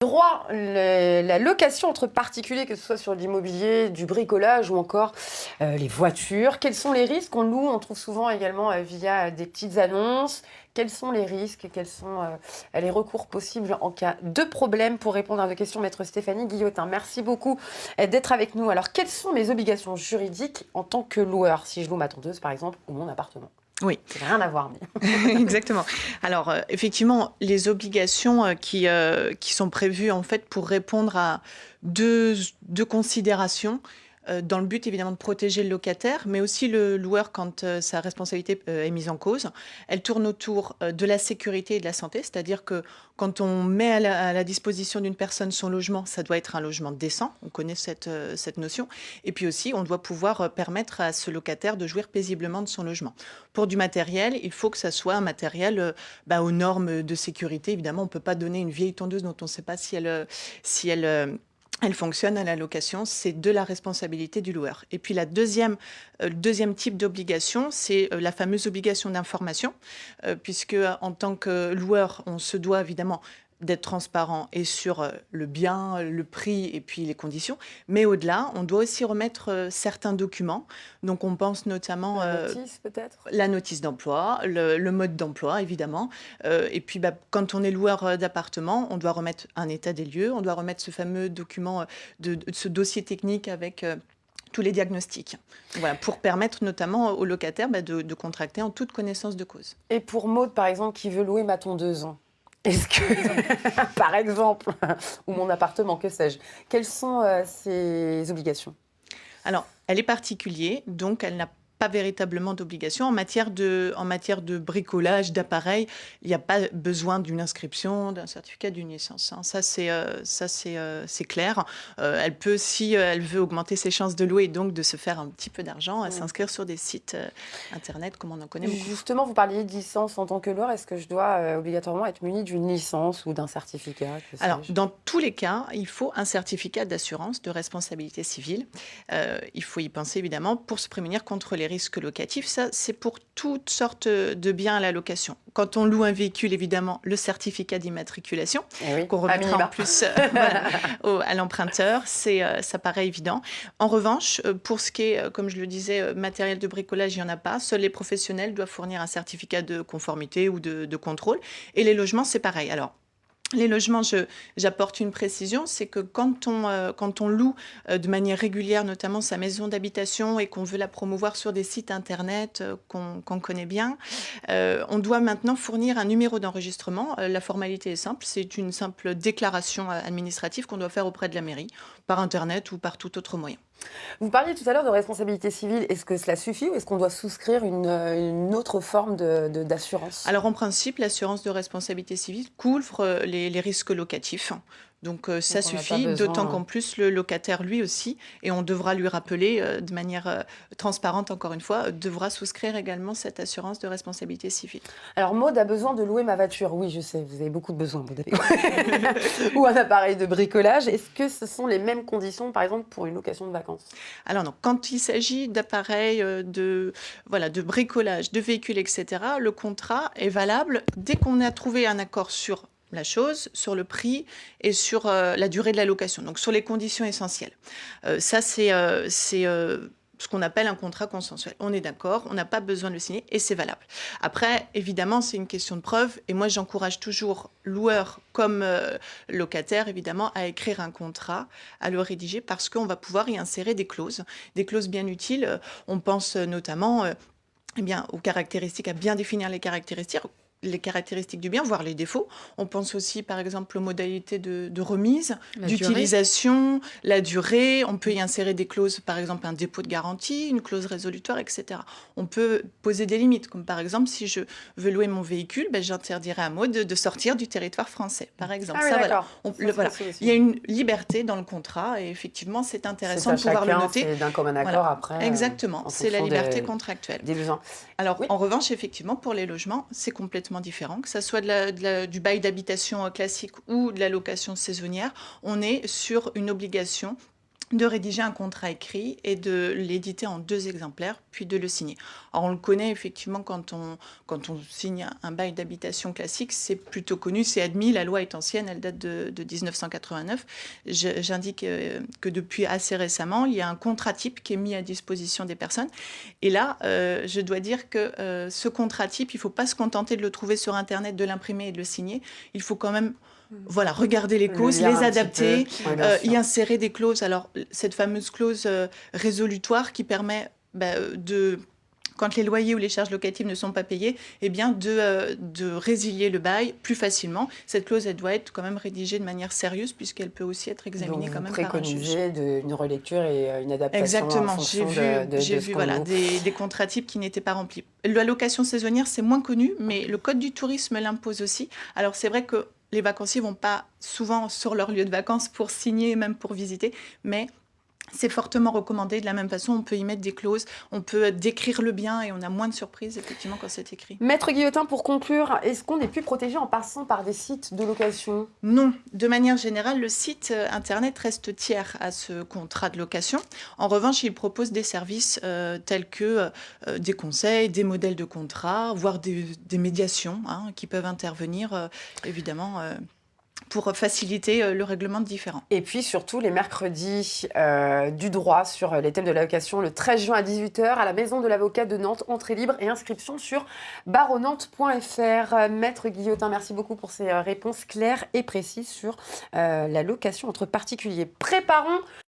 Droit, la location entre particuliers, que ce soit sur l'immobilier, du bricolage ou encore les voitures. Quels sont les risques? On loue, on trouve souvent également via des petites annonces. Quels sont les risques? Quels sont les recours possibles en cas de problème? Pour répondre à vos questions, maître Stéphanie Guillotin, merci beaucoup d'être avec nous. Alors, quelles sont mes obligations juridiques en tant que loueur, si je loue ma tondeuse, par exemple, ou mon appartement? Oui. Ça n'a rien à voir. Mais... Exactement. Alors, effectivement, les obligations qui sont prévues, en fait, pour répondre à deux considérations, dans le but, évidemment, de protéger le locataire, mais aussi le loueur quand sa responsabilité est mise en cause. Elle tourne autour de la sécurité et de la santé, c'est-à-dire que quand on met à la disposition d'une personne son logement, ça doit être un logement décent, on connaît cette notion, et puis aussi, on doit pouvoir permettre à ce locataire de jouir paisiblement de son logement. Pour du matériel, il faut que ça soit un matériel aux normes de sécurité. Évidemment, on ne peut pas donner une vieille tondeuse dont on ne sait pas si elle fonctionne à la location, c'est de la responsabilité du loueur. Et puis le deuxième type d'obligation, c'est la fameuse obligation d'information, puisque en tant que loueur, on se doit évidemment d'être transparent et sur le bien, le prix et puis les conditions. Mais au-delà, on doit aussi remettre certains documents. Donc on pense notamment... La notice peut-être? La notice d'emploi, le mode d'emploi évidemment. Et puis quand on est loueur d'appartement, on doit remettre un état des lieux, on doit remettre ce fameux document, ce dossier technique avec... tous les diagnostics. Voilà, pour permettre notamment aux locataires de contracter en toute connaissance de cause. Et pour Maud, par exemple, qui veut louer ma tondeuse, est-ce que, par exemple, ou mon appartement, que sais-je, quelles sont ses obligations? Alors, elle est particulière, donc elle n'a pas véritablement d'obligation. En matière de bricolage, d'appareils, il n'y a pas besoin d'une inscription, d'un certificat d'une licence. Hein. Ça, c'est clair. Elle peut, si elle veut augmenter ses chances de louer et donc de se faire un petit peu d'argent, s'inscrire sur des sites Internet, comme on en connaît beaucoup. Justement, vous parliez de licence en tant que loueur. Est-ce que je dois obligatoirement être muni d'une licence ou d'un certificat? Alors, dans tous les cas, il faut un certificat d'assurance de responsabilité civile. Il faut y penser, évidemment, pour se prémunir contre les risques locatifs. Ça, c'est pour toutes sortes de biens à la location. Quand on loue un véhicule, évidemment, le certificat d'immatriculation, qu'on remettra en plus à l'emprunteur, ça paraît évident. En revanche, pour ce qui est, comme je le disais, matériel de bricolage, il n'y en a pas. Seuls les professionnels doivent fournir un certificat de conformité ou de contrôle. Et les logements, c'est pareil. Alors, les logements, j'apporte une précision, c'est que quand on loue de manière régulière, notamment sa maison d'habitation et qu'on veut la promouvoir sur des sites internet qu'on connaît bien, on doit maintenant fournir un numéro d'enregistrement. La formalité est simple, c'est une simple déclaration administrative qu'on doit faire auprès de la mairie, par internet ou par tout autre moyen. Vous parliez tout à l'heure de responsabilité civile. Est-ce que cela suffit ou est-ce qu'on doit souscrire une autre forme d'assurance? Alors en principe, l'assurance de responsabilité civile couvre les risques locatifs. Donc ça suffit, d'autant qu'en plus le locataire lui aussi, et on devra lui rappeler de manière transparente encore une fois, devra souscrire également cette assurance de responsabilité civile. Alors Maud a besoin de louer ma voiture. Oui, je sais, vous avez beaucoup de besoins, Maud. Ou un appareil de bricolage. Est-ce que ce sont les mêmes conditions, par exemple, pour une location de vacances? Alors non, quand il s'agit d'appareils, de bricolage, de véhicules, etc., le contrat est valable dès qu'on a trouvé un accord sur la chose, sur le prix et sur la durée de la location, donc sur les conditions essentielles. Ça, c'est ce qu'on appelle un contrat consensuel. On est d'accord, on n'a pas besoin de le signer et c'est valable. Après, évidemment, c'est une question de preuve et moi, j'encourage toujours loueurs comme locataires, évidemment, à écrire un contrat, à le rédiger parce qu'on va pouvoir y insérer des clauses bien utiles. On pense notamment aux caractéristiques, à bien définir les caractéristiques du bien, voire les défauts. On pense aussi, par exemple, aux modalités de remise, d'utilisation, la durée. On peut y insérer des clauses, par exemple, un dépôt de garantie, une clause résolutoire, etc. On peut poser des limites, comme par exemple, si je veux louer mon véhicule, j'interdirai à Maud de sortir du territoire français, par exemple. Ah oui, d'accord. Il y a une liberté dans le contrat et effectivement, c'est intéressant de pouvoir le noter. C'est d'un commun accord après. Exactement, c'est la liberté contractuelle. Des besoins. Alors, en revanche, effectivement, pour les logements, c'est complètement différent, que ce soit du bail d'habitation classique ou de la location saisonnière, on est sur une obligation de rédiger un contrat écrit et de l'éditer en 2 exemplaires, puis de le signer. Alors on le connaît effectivement quand on signe un bail d'habitation classique, c'est plutôt connu, c'est admis, la loi est ancienne, elle date de 1989. J'indique que depuis assez récemment, il y a un contrat type qui est mis à disposition des personnes. Et là, je dois dire que ce contrat type, il ne faut pas se contenter de le trouver sur Internet, de l'imprimer et de le signer. Il faut quand même regarder les clauses, les adapter, y insérer des clauses. Alors, cette fameuse clause résolutoire qui permet quand les loyers ou les charges locatives ne sont pas payés, eh bien de résilier le bail plus facilement. Cette clause, elle doit être quand même rédigée de manière sérieuse puisqu'elle peut aussi être examinée quand même par un juge. Préconiser une relecture et une adaptation. Exactement, en fonction j'ai vu voilà, des contrats types qui n'étaient pas remplis. La location saisonnière, c'est moins connu, mais le Code du tourisme l'impose aussi. Alors c'est vrai que les vacanciers vont pas souvent sur leur lieu de vacances pour signer, même pour visiter, mais c'est fortement recommandé. De la même façon, on peut y mettre des clauses, on peut décrire le bien et on a moins de surprises, effectivement, quand c'est écrit. Maître Guillotin, pour conclure, est-ce qu'on est plus protégé en passant par des sites de location ? Non. De manière générale, le site Internet reste tiers à ce contrat de location. En revanche, il propose des services tels que des conseils, des modèles de contrat, voire des médiations qui peuvent intervenir, évidemment, pour faciliter le règlement de différends. Et puis surtout les mercredis du droit sur les thèmes de la location le 13 juin à 18h à la Maison de l'Avocat de Nantes, entrée libre et inscription sur barreaunantes.fr. Maître Guillotin, merci beaucoup pour ces réponses claires et précises sur la location entre particuliers. Préparons